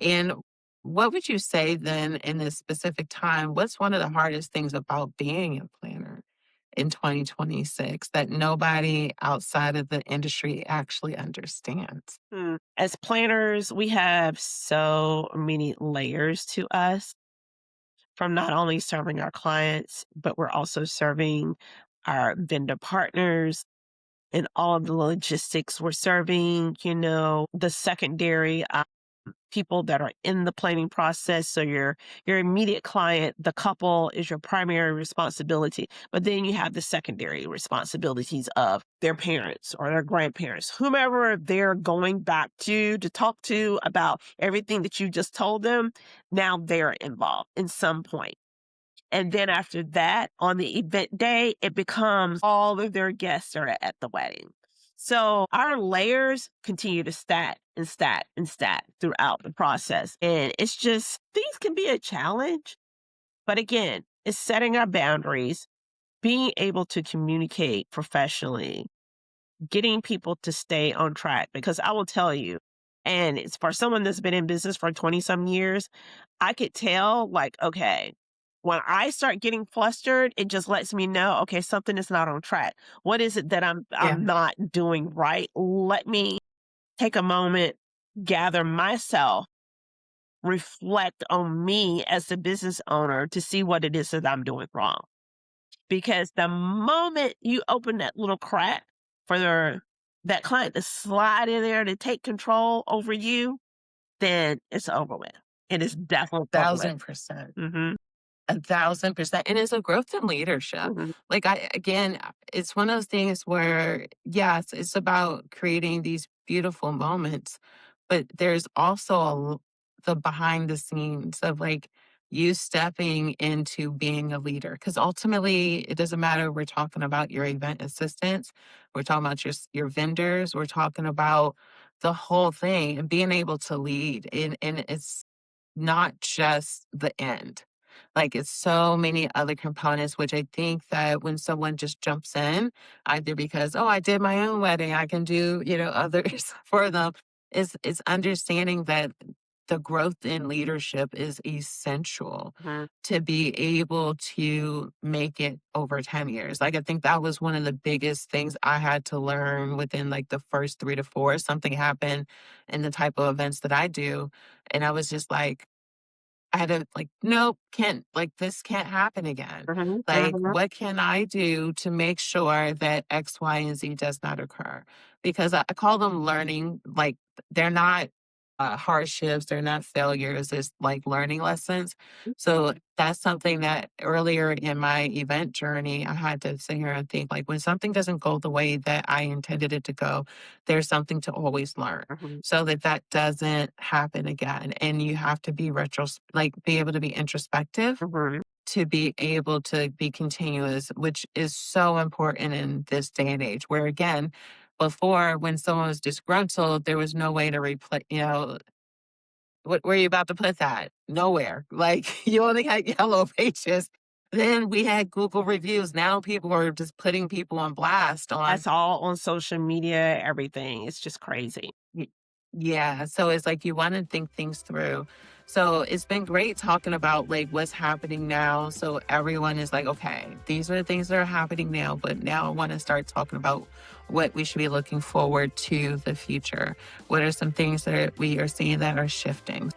And what would you say then in this specific time? What's one of the hardest things about being a planner in 2026 that nobody outside of the industry actually understands? As planners, we have so many layers to us from not only serving our clients, but we're also serving our vendor partners and all of the logistics. We're serving, the secondary people that are in the planning process. So your immediate client, the couple is your primary responsibility, but then you have the secondary responsibilities of their parents or their grandparents, whomever they're going back to talk to about everything that you just told them. Now they're involved in some point. And then after that, on the event day, it becomes all of their guests are at the wedding. So our layers continue to stack and stack and stack throughout the process. And it's just, things can be a challenge. But again, it's setting our boundaries, being able to communicate professionally, getting people to stay on track. Because I will tell you, and it's for someone that's been in business for 20 some years, I could tell, like, okay, when I start getting flustered, it just lets me know, okay, something is not on track. What is it that Yeah. I'm not doing right? Let me take a moment, gather myself, reflect on me as the business owner to see what it is that I'm doing wrong. Because the moment you open that little crack for that client to slide in there to take control over you, then it's over with. It is definitely over with. 1,000%. Mhm. 1,000%. And it's a growth in leadership. Mhm. Like it's one of those things where, yes, it's about creating these beautiful moments, but there's also the behind the scenes of like you stepping into being a leader. Cause ultimately it doesn't matter. We're talking about your event assistants. We're talking about your vendors. We're talking about the whole thing and being able to lead. And it's not just the end. Like it's so many other components, which I think that when someone just jumps in, either because, oh, I did my own wedding, I can do, others for them, is understanding that the growth in leadership is essential Mhm. to be able to make it over 10 years. Like I think that was one of the biggest things I had to learn within like the first 3 to 4. Something happened in the type of events that I do. And I was just like, I had to like, nope, can't like this can't happen again. Mhm. Like, Mhm. what can I do to make sure that X, Y, and Z does not occur? Because I call them learning, like they're not hardships, they're not failures, it's like learning lessons. So that's something that earlier in my event journey, I had to sit here and think like when something doesn't go the way that I intended it to go, there's something to always learn Mhm. so that that doesn't happen again. And you have to be like be able to be introspective Mhm. to be able to be continuous, which is so important in this day and age where again, before when someone was disgruntled, there was no way to replace, what where you about to put that? Nowhere. Like you only had yellow pages. Then we had Google reviews. Now people are just putting people on blast on That's all on social media, everything. It's just crazy. Y yeah, so it's like you wanna think things through. So it's been great talking about, like, what's happening now, so everyone is like, "Okay, these are the things that are happening now, but now I wanna start talking about what we should be looking forward to the future. What are some things that we are seeing that are shifting?"